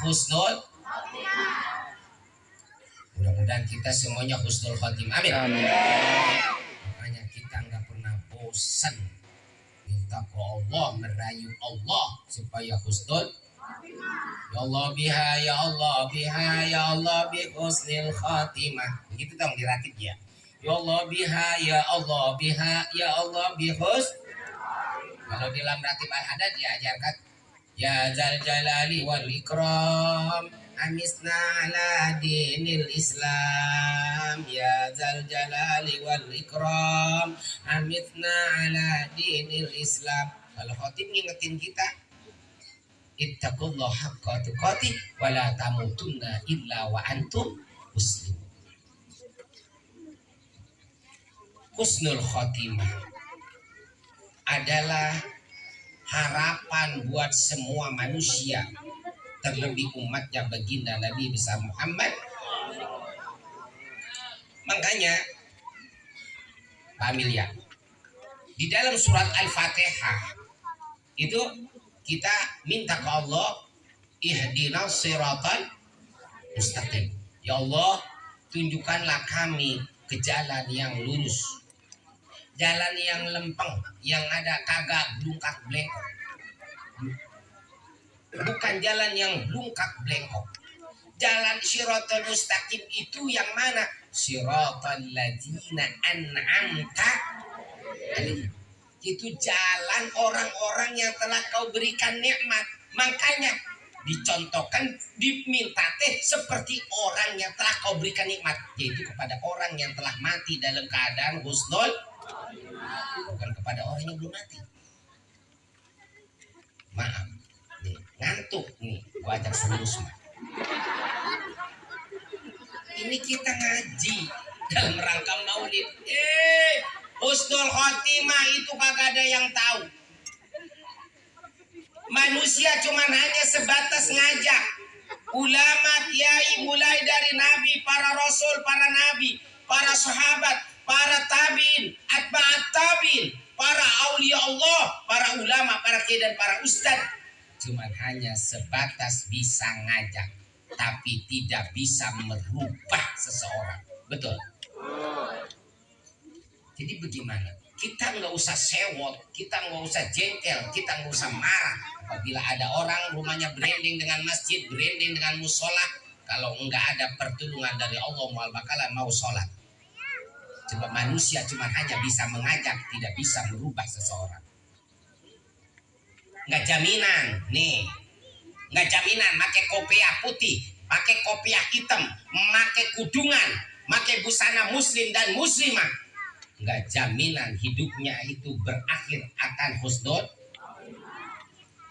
husnul. Mudah-mudahan kita semuanya husnul khotimah. Amin. Makanya kita nggak pernah bosan minta ke Allah, merayu Allah supaya husnul. Ya Allah biha, ya Allah biha, ya Allah bi husnil khatimah. Begitu dong dirakit ya. Ya Allah biha, ya Allah biha, ya Allah bi husn. Kalau di dalam ratib al-hadad diajarkan ya zal jalali wal ikram amisna ala dinil Islam, ya zal jalali wal ikram amisna ala dinil Islam. Kalau khatib ngingetin kita ittaqullah haqqa tuqatih wa la tamutunna illa wa antum muslimun. Husnul khotimah adalah harapan buat semua manusia, terlebih umatnya baginda Nabi besar Muhammad. Makanya Pak Amelia, di dalam surat Al-Fatihah itu kita minta ke Allah ihdinas siratal mustaqim. Ya Allah, tunjukkanlah kami ke jalan yang lurus, jalan yang lempeng, yang ada kagak blungkak blengkok. Bukan jalan yang blungkak blengkok. Jalan siratal mustaqim itu yang mana? Siratal ladzina an'amta alaihim. Itu jalan orang-orang yang telah kau berikan nikmat. Makanya dicontohkan, diminta seperti orang yang telah kau berikan nikmat, yaitu kepada orang yang telah mati dalam keadaan husnul, bukan kepada orang yang belum mati. Maaf nih, ngantuk nih, gua ajak serius. Ini kita ngaji dalam rangka maulid. Husnul khotimah itu kagak ada yang tahu. Manusia cuman hanya sebatas ngajak. Ulama, kiai, mulai dari nabi, para rasul, para nabi, para sahabat, para tabiin, atba'at tabiin, para aulia Allah, para ulama, para kiai dan para ustad, cuman hanya sebatas bisa ngajak, tapi tidak bisa merubah seseorang. Betul? Jadi bagaimana? Kita nggak usah sewot, kita nggak usah jengkel, kita nggak usah marah apabila ada orang rumahnya branding dengan masjid, branding dengan musola, kalau nggak ada pertolongan dari Allah mual bakalan mau sholat. Sebab manusia cuma hanya bisa mengajak, tidak bisa merubah seseorang. Nggak jaminan, nih, nggak jaminan pakai kopiah putih, pakai kopiah hitam, pakai kudungan, pakai busana muslim dan muslimah. Nggak jaminan hidupnya itu berakhir akan husnul.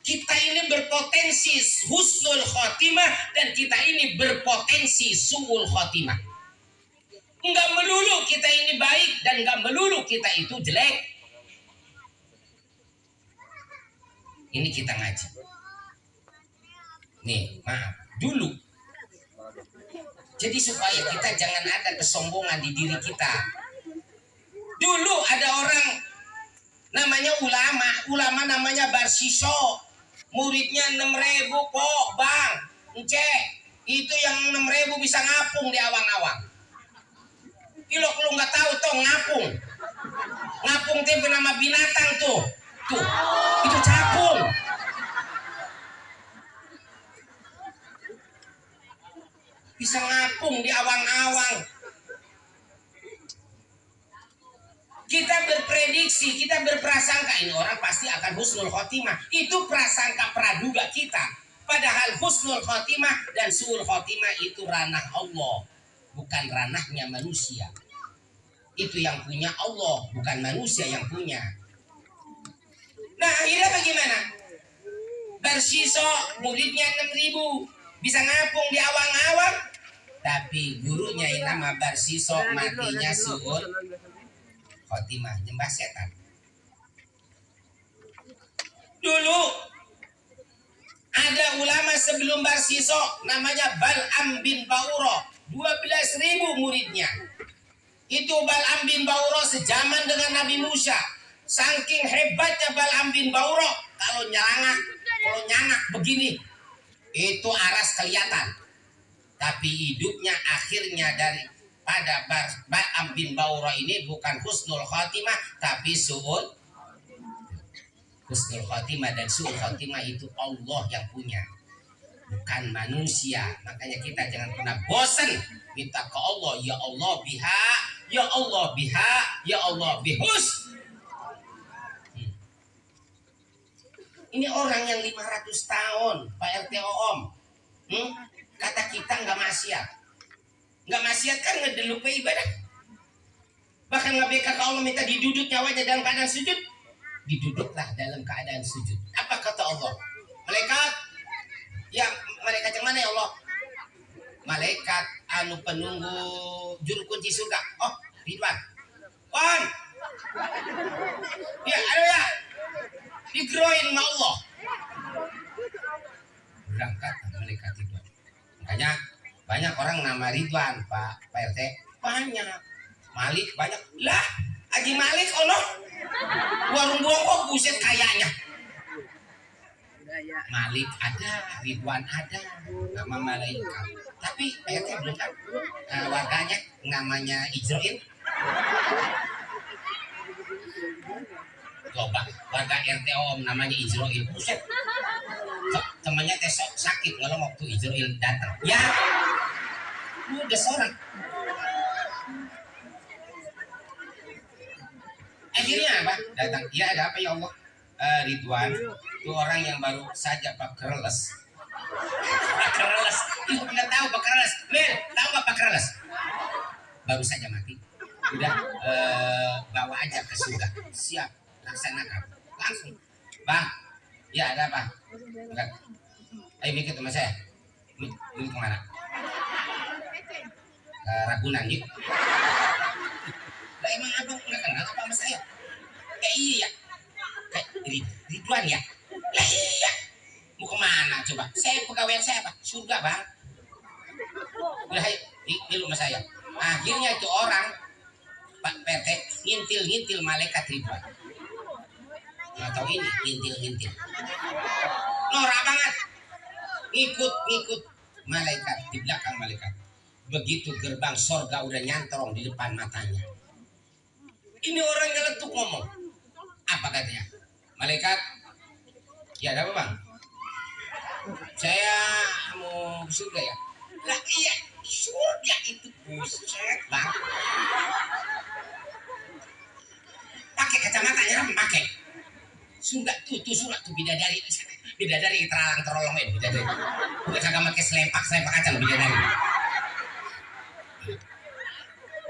Kita ini berpotensi husnul khotimah dan kita ini berpotensi su'ul khotimah. Nggak melulu kita ini baik dan nggak melulu kita itu jelek. Ini kita ngaji. Nih, maaf, dulu. Jadi supaya kita jangan ada kesombongan di diri kita. Dulu ada orang namanya ulama namanya Barsiso, muridnya 6.000 kok bang, itu yang 6.000 bisa ngapung di awang-awang. Kilo lu nggak tahu tuh ngapung tempe nama binatang tuh itu capung. Bisa ngapung di awang-awang. Kita berprediksi, kita berprasangka ini orang pasti akan husnul khotimah. Itu prasangka praduga kita. Padahal husnul khotimah dan su'ul khotimah itu ranah Allah, bukan ranahnya manusia. Itu yang punya Allah, bukan manusia yang punya. Nah akhirnya bagaimana? Barsiso muridnya 6.000 bisa ngapung di awang-awang, tapi gurunya yang nama Barsiso matinya su'ul khotimah, nyembah setan. Dulu ada ulama sebelum Barsiso namanya Bal'am bin Ba'uro, 12.000 muridnya. Itu Bal'am bin Ba'uro sejaman dengan Nabi Musa. Saking hebatnya Bal'am bin Ba'uro, kalau nyangak begini itu aras kelihatan, tapi hidupnya akhirnya daripada Ba'am bin Baura ini bukan husnul khotimah tapi su'ul. Husnul khotimah dan su'ul khotimah itu Allah yang punya, bukan manusia. Makanya kita jangan pernah bosan minta ke Allah, ya Allah biha, ya Allah biha, ya Allah bihus. Ini orang yang 500 tahun Pak RT Om, kata kita nggak maksiat. Nggak maksiat kan ngedelupe ibadah. Bahkan ngebeka ke Allah minta diduduk nyawanya dalam keadaan sujud. Diduduklah dalam keadaan sujud. Apa kata Allah? Malaikat, ya malaikat yang mana ya Allah? Malaikat anu penunggu juru kunci surga. Oh, Ridwan. Wan. Ya, ayo ya. Digeroin sama Allah. Berangkat malaikat Ridwan. Makanya banyak orang nama Ridwan, Pak RT. Banyak. Malik banyak. Lah, Haji Malik Allah. Warung bongkok buset kayaknya. Malik ada, Ridwan ada, nama malaikat. Tapi RT belum tahu warganya namanya Ijroin. Coba warga RT Om namanya Ijroin, buset. Temannya tes sakit kalau waktu Ijroin datang. Ya, udah seorang. Akhirnya apa? Datang. Ya ada apa ya Allah? Ridwan itu orang yang baru saja Pak Kereles. Pak Kereles, itu nggak tahu Pak Kereles. Lil, tahu nggak Pak Kereles? Baru saja mati. Udah bawa aja ke surga. Siap, laksanakan. Langsung. Bang, ya ada apa? Enggak. Ayo mikir teman saya. Ini kemana? Ragunan yuk. Lah emang abang nggak kenal apa sama saya? Iya. Ridwan ya? Lah iya. Mau kemana coba? Saya pegawai saya apa? Surga bang. Udah di rumah saya. Akhirnya itu orang Pak PT ngintil malaikat Ridwan. Nggak tahu ini ngintil. Norak banget. Ngikut malaikat di belakang malaikat. Begitu gerbang sorga udah nyantrong di depan matanya. Ini orang nyeletuk ngomong. Apa katanya? Malaikat, ya ada apa bang? Saya mau ke surga ya. Lah iya, surga itu buset bang. Pakai kacamatanya pakai. Surga tuh surat tuh bidadari terang bidadari. Udah kagak pakai selempak kacang bidadari.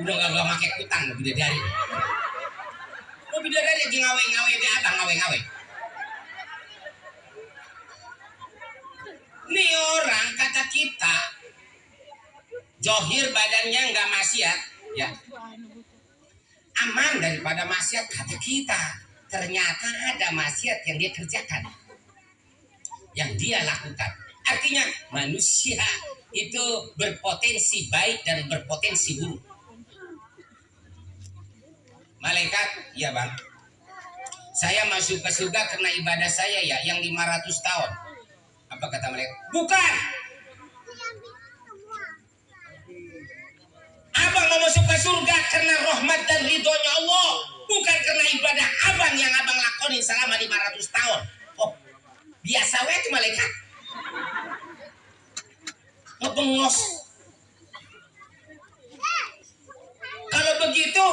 Udah kagak pakai kutang bidadari. Oh bidadari aja ngawe be abang ngawe. Nih orang kata kita johir badannya nggak maksiat ya aman daripada maksiat kata kita. Ternyata ada maksiat yang dia kerjakan, yang dia lakukan. Artinya manusia itu berpotensi baik dan berpotensi buruk. Malaikat, ya bang, saya masuk ke surga karena ibadah saya ya yang 500 tahun. Apa kata malaikat? Bukan. Abang mau masuk ke surga karena rahmat dan ridhonya Allah, bukan karena ibadah abang yang abang lakonin selama 500 tahun. Oh, biasa wae itu malaikat. Ngebengos. Kalau begitu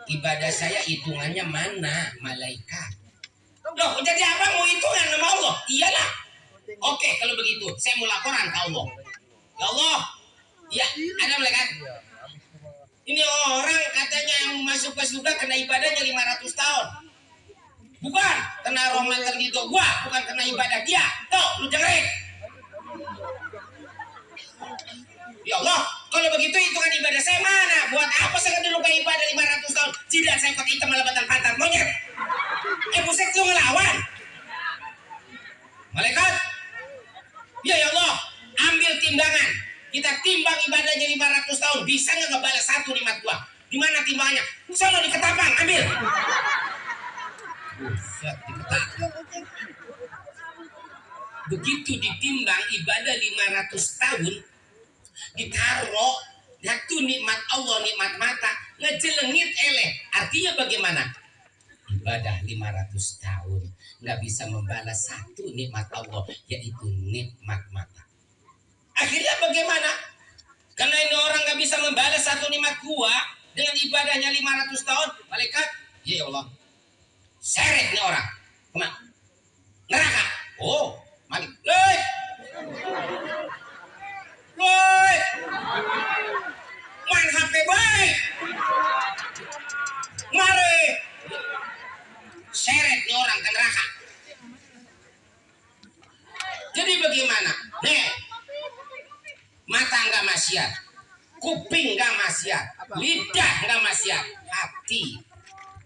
ibadah saya hitungannya mana malaikat? Loh, jadi abang mau hitungan sama Allah? Iyalah. Oke, kalau begitu saya mau laporan ke Allah. Ya Allah, ya ada malaikat. Ini orang katanya yang masuk ke surga kena ibadahnya 500 tahun. Bukan kena rahmat terdido gua, bukan kena ibadah dia. Tuh, lu dengerin. Ya Allah, kalau begitu hitungan ibadah saya mana? Buat apa saya dulu ke ibadah 500 tahun? Tidak saya pakai hitam malabatan pantat monyet. Buset lu ngelawan. Malaikat, ya Allah, ambil timbangan. Kita timbang ibadahnya 500 tahun. Bisa nggak ngebalas satu nikmat gua? Di mana timbangannya? Sono di ketapang, ambil. Buset, di ketapang. Begitu ditimbang ibadah 500 tahun, ditaruh satu nikmat Allah, nikmat mata, ngejelengit eleh. Artinya bagaimana? Ibadah 500 tahun nggak bisa membalas satu nikmat Allah, yaitu nikmat mata. Akhirnya bagaimana? Karena ini orang nggak bisa membalas satu nikmat gua dengan ibadahnya 500 tahun, malaikat, ya Allah, seret nih orang kemana? Neraka. Oh, malik, loi, loi, main HP baik, mari, seret nih orang ke neraka. Jadi bagaimana? Nih, mata nggak maksiat, kuping nggak maksiat, lidah nggak maksiat, hati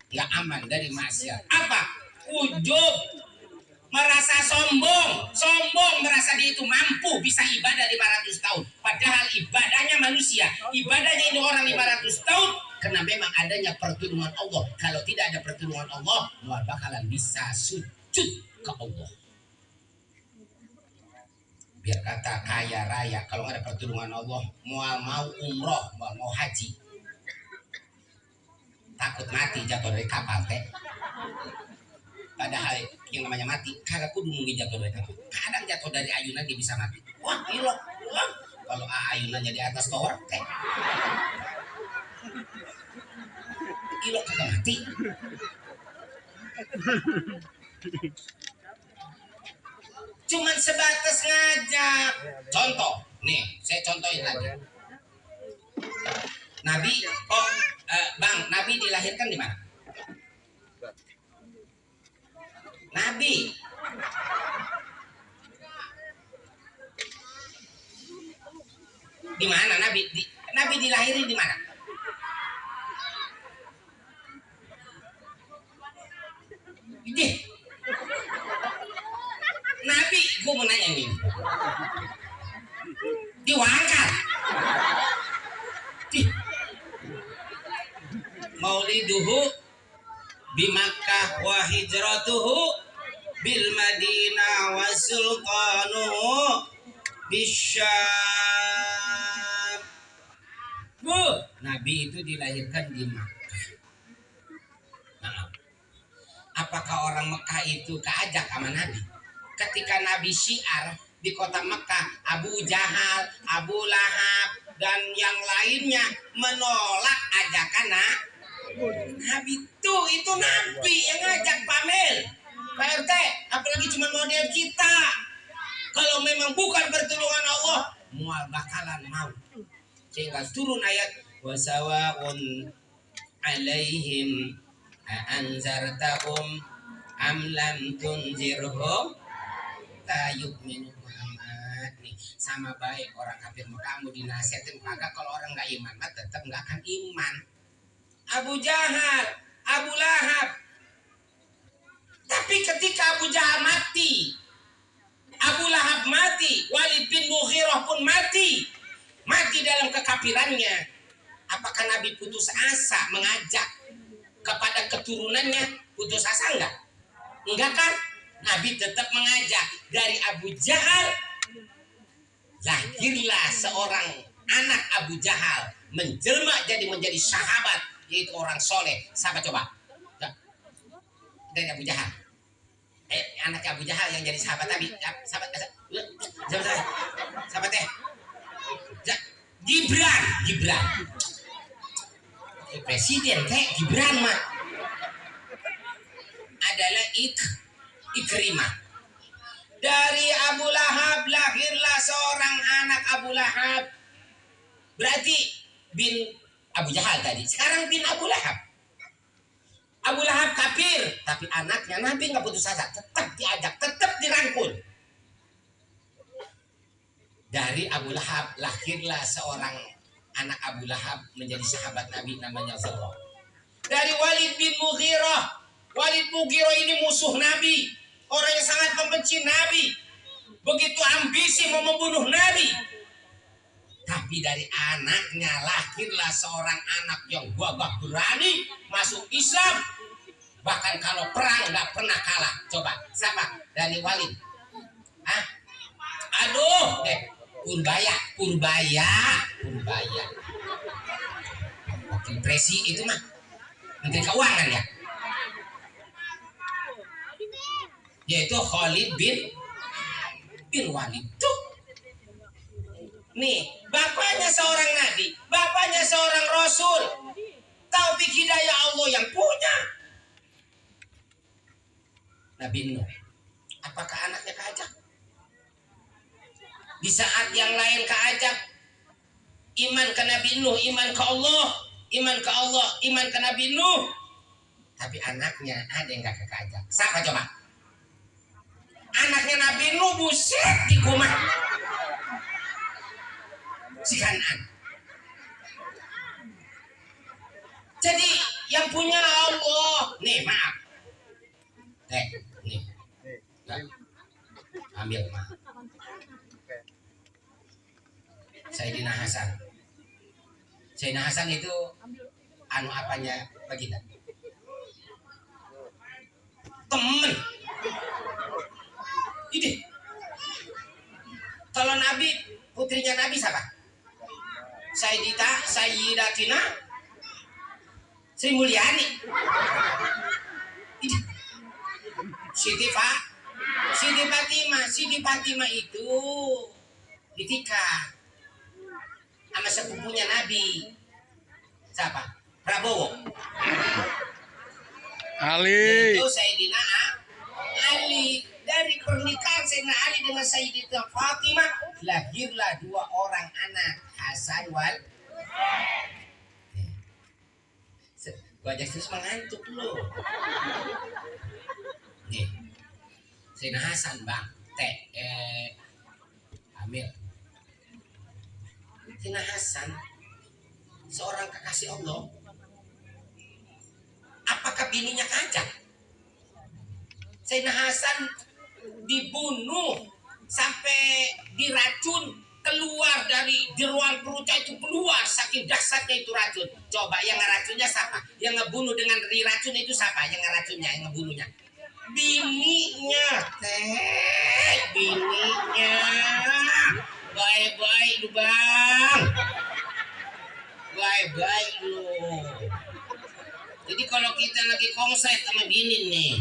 nggak aman dari maksiat. Apa? Ujub, merasa sombong merasa dia itu mampu bisa ibadah 500 tahun. Padahal ibadahnya manusia, ibadahnya ini orang 500 tahun. Karena memang adanya pertolongan Allah. Kalau tidak ada pertolongan Allah, nggak bakalan bisa sujud ke Allah. Biar kata kaya raya, kalau nggak ada pertolongan Allah, mau umroh, mau haji, takut mati jatuh dari kapal teh. Padahal yang namanya mati kagak kudu mungkin jatuh dari kapal. Kadang jatuh dari ayunan dia bisa mati. Wah, ilok. Kalau ayunannya di atas tower teh, ilok kagak mati. Cuman sebatas ngajak. Contoh, nih saya contohin lagi. Nabi, Bang, Nabi dilahirkan di mana? Nabi di mana? Nabi dilahirin di mana? Dih. Nabi, gue mau nanya nih, diwangkat, mauliduhu bi Makkah wa hijratuhu bil Madinah wa sultanuhu bisyam. Nabi itu dilahirkan di Makkah. Nah, apakah orang Mekah itu keajak sama Nabi? Ketika Nabi syiar di kota Mekah, Abu Jahal, Abu Lahab, dan yang lainnya menolak ajakan Nabi itu Nabi yang ngajak Pamel. Pak RT, apalagi cuma model kita. Kalau memang bukan pertolongan Allah, mual bakalan mau. Sehingga turun ayat wasawaun alaihim anzartahum am lam tunzirhum la yu'minu. Muhammad nih sama baik orang kafir kamu dinasihatin kagak, kalau orang nggak iman mah tetap nggak akan iman. Abu Jahal, Abu Lahab. Tapi ketika Abu Jahal mati, Abu Lahab mati, Walid bin Mughirah pun mati dalam kekafirannya. Apakah Nabi putus asa mengajak kepada keturunannya? Putus asa enggak? Enggak kan? Nabi tetap mengajak. Dari Abu Jahal lahirlah seorang anak Abu Jahal menjelma menjadi sahabat, yaitu orang soleh. Siapa coba? Dari Abu Jahal. Anak Abu Jahal yang jadi sahabat Nabi. Sahabat teh. Gibran. Presiden teh Gibran mah adalah Ikrimah. Dari Abu Lahab lahirlah seorang anak Abu Lahab. Berarti bin Abu Jahal tadi. Sekarang bin Abu Lahab. Abu Lahab kafir, tapi anaknya Nabi nggak putus asa, tetap diajak, tetap dirangkul. Dari Abu Lahab lahirlah seorang anak Abu Lahab menjadi sahabat Nabi namanya Zurrah. Dari Walid bin Mughirah. Walid Mughirah ini musuh Nabi, orang yang sangat membenci Nabi, begitu ambisi mau membunuh Nabi. Tapi dari anaknya lahirlah seorang anak yang gagah berani masuk Islam, bahkan kalau perang nggak pernah kalah. Coba siapa? Dari Walid. Ah, aduh, Purbaya, Purbaya, Purbaya. Wakil Presi itu mah Menteri Keuangan ya. Yaitu Khalid bin Walid tuh. Nih, bapaknya seorang nabi, bapaknya seorang rasul. Taufik hidayah Allah yang punya. Nabi Nuh. Apakah anaknya keajak? Di saat yang lain keajak iman ke Nabi Nuh, iman ke Allah, iman ke Allah, iman ke Nabi Nuh. Tapi anaknya ada yang gak keajak. Siapa coba? Anaknya Nabi Nuh buset di kumah. Si Kanan. Jadi yang punya Allah. Nih maaf. Nih. Ambil maaf. Sayyidina Hasan. Sayyidina Hasan itu anu apanya baginda? Temen. Ini. Kalau Nabi, putrinya Nabi siapa? Sayyidatina Sri Mulyani. Ini. Siti Fatimah itu ditikah sama sepupunya Nabi. Siapa? Prabowo. Ali. Itu Sayyidina Ali. Dari pernikahan Sayyidina Ali dengan Sayyidatina Fatimah lahirlah dua orang anak, Hasan wal. Gua ajak terus mengantuk lo. Nih, Sayyidina Hasan bang, Amir. Sayyidina Hasan seorang kekasih Allah. Apakah bininya kajak? Sayyidina Hasan dibunuh sampai diracun, keluar dari jeruan perutnya itu, keluar saking dahsyatnya itu racun. Coba yang ngeracunnya siapa? Yang ngebunuh dengan diracun itu siapa? Yang ngeracunnya, yang ngebunuhnya? Bininya, bininya. Baik-baik lu bang, baik-baik lu. Jadi kalau kita lagi konsep sama bini nih,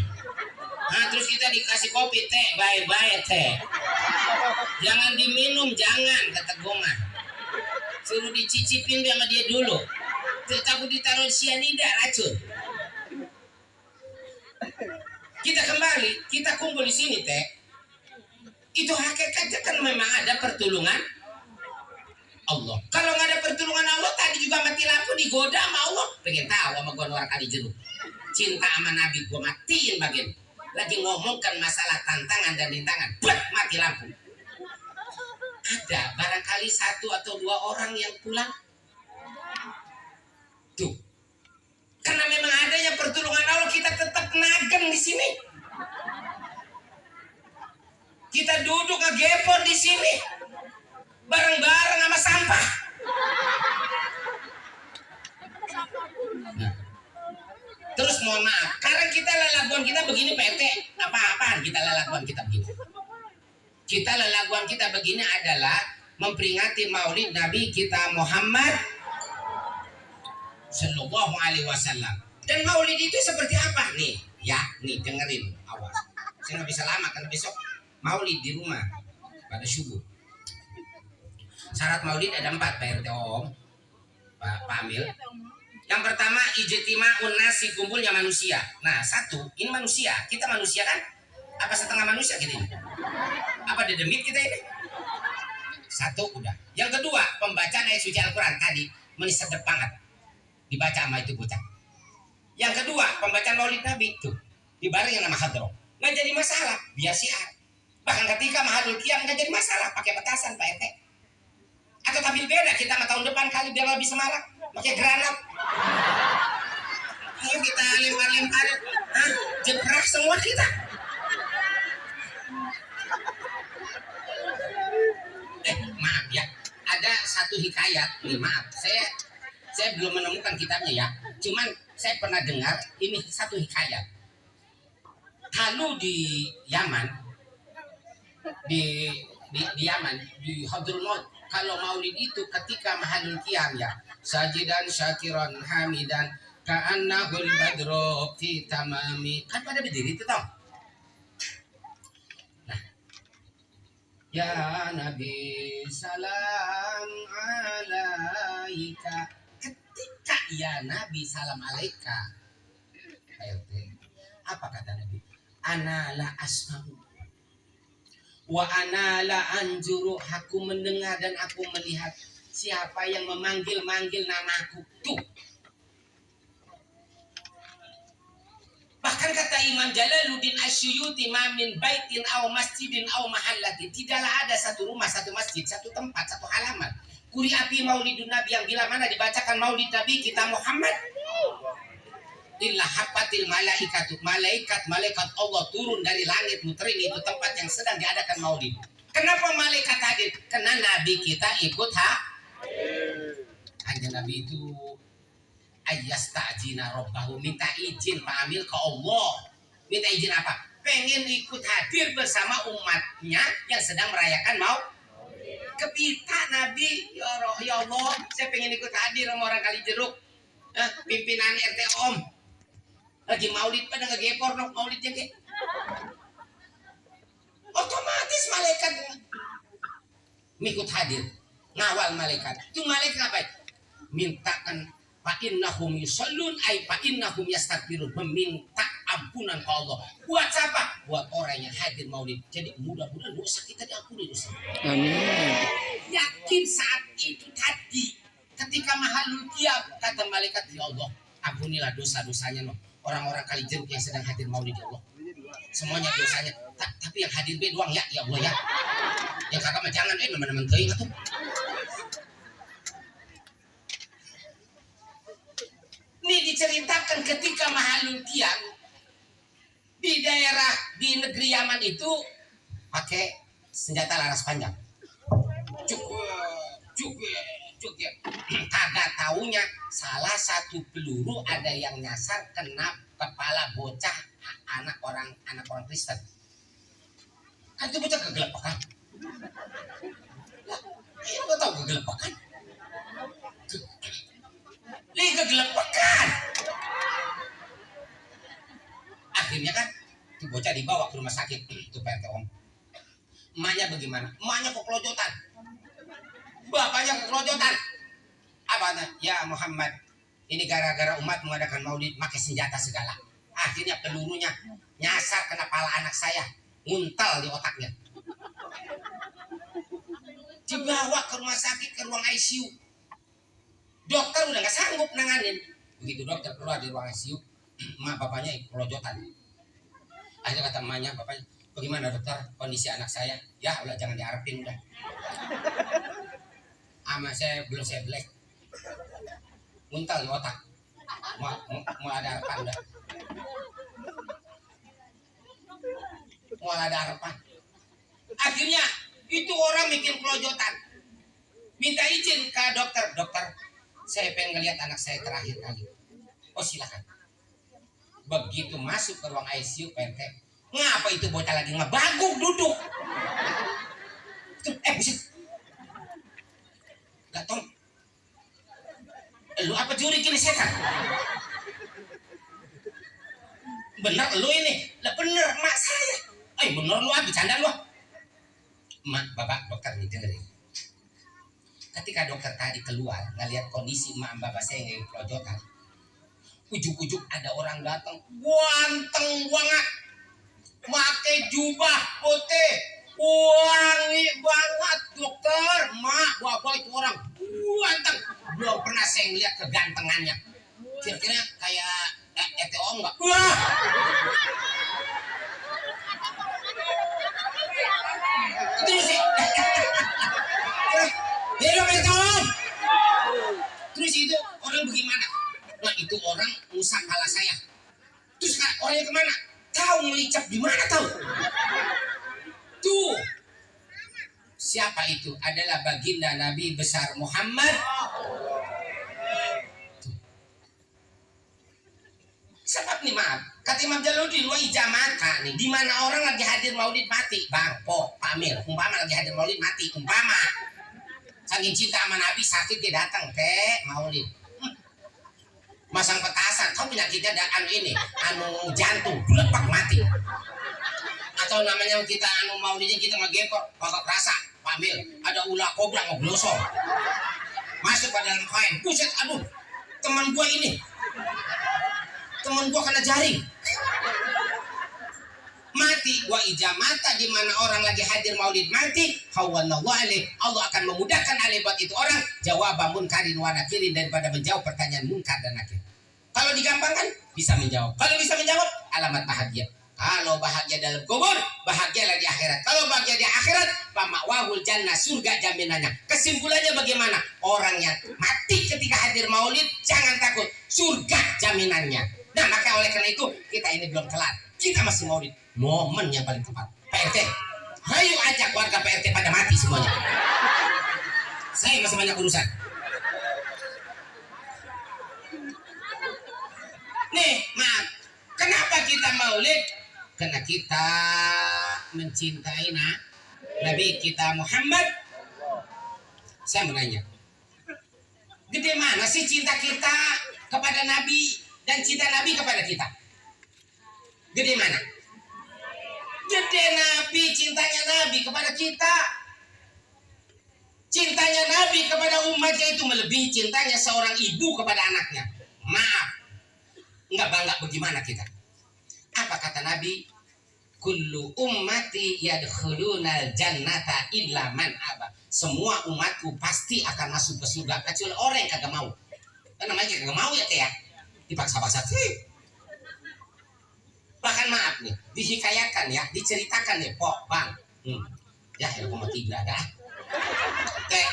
nah terus kita dikasih kopi teh, baik-baik teh. Jangan diminum, jangan, kata goma. Suruh dicicipin sama dia dulu. Takut ditaruh sianida racun. Kita kembali, kita kumpul di sini teh. Itu hakikatnya kan memang ada pertolongan Allah. Kalau nggak ada pertolongan Allah, tadi juga mati lampu digoda sama Allah. Pengen tahu sama gua luar kali jeruk. Cinta sama Nabi gua matiin bagian. Lagi ngomongkan masalah tantangan dan rintangan, mati lampu. Ada barangkali satu atau dua orang yang pulang. Tuh. Karena memang adanya pertolongan Allah, kita tetap nageng di sini. Kita duduk ngegepor di sini. Bareng-bareng sama sampah. Nah. Terus mohon maaf, karena kita lelaguan kita begini PT, apa-apaan kita lelaguan kita begini. Kita lelaguan kita begini adalah memperingati Maulid Nabi kita Muhammad Sallallahu Alaihi Wasallam. Dan Maulid itu seperti apa nih? Ya, nih dengerin, awas. Saya nggak bisa lama karena besok Maulid di rumah pada subuh. Syarat Maulid ada 4 Pak RT Om, Pak Amil. Yang pertama ijtima'un nasi, kumpulnya manusia. Nah, 1, ini manusia. Kita manusia kan? Apa setengah manusia kita ini? Apa dedemit kita ini? 1 udah. Yang kedua, pembacaan ayat suci Al-Quran tadi menisedep banget. Dibaca sama itu bocah. Yang kedua, pembacaan Maulid Nabi tuh dibarengin sama hadroh. Nggak jadi masalah, biasa. Bahkan ketika Mahadul Qiyam nggak jadi masalah, pakai petasan Pak RT. Atau tampil beda kita sama tahun depan kali biar lebih semangat, pakai granat. Ayo kita lempar-lempar, jebrak semua kita. Maaf ya, ada satu hikayat. Maaf, saya belum menemukan kitabnya ya. Cuman saya pernah dengar ini satu hikayat. Kalau di Yaman di di Yaman, di Hadrul kalau maulid itu ketika mahalul qiyam ya, sajidan syakiran hamidan ka'annahul badru fi tamami, kan pada berdiri itu toh. Nah, ya Nabi salam alaika, ketika ya Nabi salam alaika, apa kata Nabi? Ana la asma'u wa ana la anjuru, aku mendengar dan aku melihat siapa yang memanggil-manggil namaku. Tuh. Bahkan kata Imam Jalaluddin Asyuyuti, ma min baitin aw masjidin aw mahallatin, tidaklah ada satu rumah, satu masjid, satu tempat, satu halaman kuri api maulidun nabi yang bila mana dibacakan maulid nabi kita Muhammad, illa hafatil malaikatu, malaikat Allah turun dari langit muterin itu tempat yang sedang diadakan maulid. Kenapa malaikat hadir? Karena nabi kita ikut hanya nabi itu ayyasta'jina rabbahu, minta izin Pak Amil ke Allah. Minta izin apa? Pengen ikut hadir bersama umatnya yang sedang merayakan kepita nabi. Ya Allah, saya pengen ikut hadir sama orang Kalijeruk, pimpinan RT Om lagi maulid pada ngegepor dong maulidnya ke. Otomatis malaikat ngikut hadir, ngawal malaikat. Itu malaikat apa? Mintakan fa innahum yusallun ay fa innahum yastaghfirun, meminta ampunan ke Allah. Buat siapa? Buat orang yang hadir maulid. Jadi mudah-mudahan dosa kita diampuni dosa. Amin. Yakin saat itu tadi ketika mahalul qiyam kata malaikat, ya Allah ampunilah dosa-dosanya orang-orang Kalijeruk yang sedang hadir maulid ya Allah. Semuanya dosanya. Tapi yang hadir be doang ya Allah ya. Yang kagak mah jangan teman-teman teuing atuh. Ini diceritakan ketika mahalul qiyam di daerah di negeri Yaman itu pakai senjata laras panjang. Cukup. Kagak taunya salah satu peluru ada yang nyasar kena kepala bocah anak orang Kristen. Kan itu bocah kegelepakan. Lah, lo tau kegelepakan? Kegelepakan. Akhirnya kan itu bocah dibawa ke rumah sakit itu PRT Om. Emaknya bagaimana? Emaknya kekelojotan. Bapaknya kekelojotan. Apa? Ya Muhammad, ini gara-gara umat mengadakan maulid pakai senjata segala. Akhirnya pelurunya nyasar kena kepala anak saya, nguntal di otaknya. Dibawa ke rumah sakit, ke ruang ICU. Dokter udah gak sanggup nanganin. Begitu dokter keluar di ruang ICU, emak bapaknya kelojotan. Akhirnya kata emaknya, bapaknya, bagaimana dokter kondisi anak saya? Ya udah jangan diharapin udah. Ama saya belum saya belek. Muntal di otak. Mau ada harapan udah. Mau ada harapan. Akhirnya itu orang bikin kelojotan. Minta izin ke dokter. Dokter, saya pengen ngeliat anak saya terakhir kali. Oh silakan. Begitu masuk ke ruang ICU PNT, ngapa itu bocah lagi ngebaguk duduk? Buset. Gak tau. Lu apa juri kini setan? Bener lu ini. Lah bener mak saya. Bener lu apa bercanda lu? Mak, bapak dokter nih dengerin. Ketika dokter tadi keluar ngeliat kondisi emak bapak saya yang kelojotan, ujuk-ujuk ada orang datang, ganteng banget, pakai jubah putih, wangi banget dokter. Mak, bapak itu orang ganteng, belum pernah saya ngeliat kegantengannya. Kira-kira kayak ETO enggak? Wah! Terus sih. Terus itu orang bagaimana? Nah itu orang ngusap kepala saya. Terus orangnya kemana? Tahu ngelicap di mana tahu? Tuh. Siapa itu? Adalah baginda Nabi besar Muhammad. Tuh. Sebab nih maaf, kata Imam Jalaluddin, wa ijamata nih, di mana orang lagi hadir maulid mati, Bang, Pak Amir, umpama lagi hadir maulid mati, umpama saking cinta sama Nabi sakit dia datang maulid. Masang petasan, tahu penyakitnya ada ini, jantung, lepak mati. Atau namanya kita maulidnya kita ngegepor, kagak kerasa, Pak Amir, ada ular kobra ngeblosor. Masuk pada dalam kain, buset, aduh, teman gua kena jaring. Mati wa ijamata, di mana orang lagi hadir maulid mati, hawanallahu alaih, Allah akan memudahkan alaih buat itu orang jawaban munkarin wa nakirin, daripada menjawab pertanyaan munkar dan nakir. Kalau digampangkan bisa menjawab, kalau bisa menjawab alamat bahagia. Kalau bahagia dalam kubur, bahagia lagi akhirat. Kalau bahagia di akhirat, pama'wahul jannah, surga jaminannya. Kesimpulannya bagaimana? Orang yang mati ketika hadir maulid jangan takut, surga jaminannya. Nah, maka oleh karena itu kita ini belum kelar, kita masih maulid. Momen yang paling tepat, PRT, ayo ajak warga PRT pada mati semuanya. Saya masih banyak urusan. Nih, maaf, kenapa kita maulid? Karena kita mencintai Nabi kita Muhammad. Saya menanya, gede mana sih cinta kita kepada Nabi dan cinta Nabi kepada kita? Gede mana? Gede Nabi, cintanya Nabi kepada kita. Cintanya Nabi kepada umatnya itu melebihi cintanya seorang ibu kepada anaknya. Maaf, enggak bangga bagaimana kita? Apa kata Nabi? Kullu ummati yadkhulunal jannata illa man aba. Semua umatku pasti akan masuk ke surga kecuali orang yang kagak mau. Kan namanya kagak mau ya, Teh ya. Dipaksa-paksa sih. Bahkan maaf nih, dihikayakan ya, diceritakan nih, Pok, Bang. Ya, aku mau tiga dah. Teh.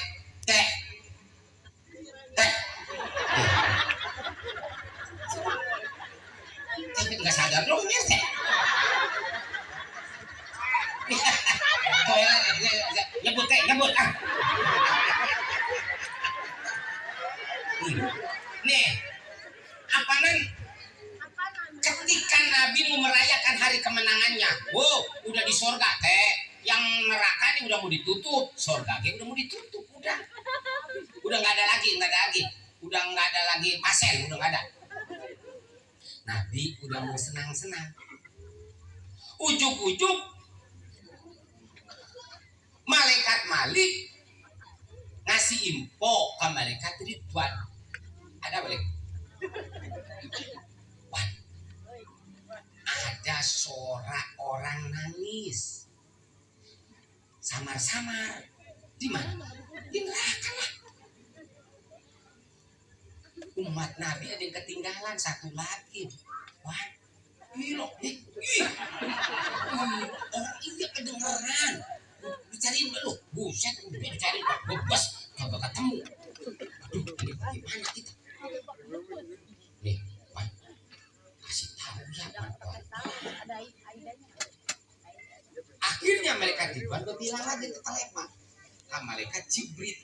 Tapi nggak sadar loh, ya, Teh. Nyebut ah. Nih, apaan? Ketika Nabi mau merayakan hari kemenangannya, wow, udah di sorga, Teh. Yang neraka ini udah mau ditutup, sorga udah mau ditutup, udah nggak ada lagi, udah nggak ada lagi pasien, udah nggak ada. Nabi udah mau senang-senang, ujuk-ujuk malaikat Malik ngasih info ke malaikat Ridwan. Ada balik, ada suara orang nangis samar-samar. Di mana? Di neraka lah. Umat Nabi ada yang ketinggalan satu lagi. Wah, gila nih. Orang ini kedengeran. Dicariin lu, buset, udah dicariin bebas, kagak ketemu. Aduh, ini gimana kita? Nih, Pak, kasih tahu ya, Pak. Akhirnya malaikat Ridwan bilang lagi ke malaikat Jibril.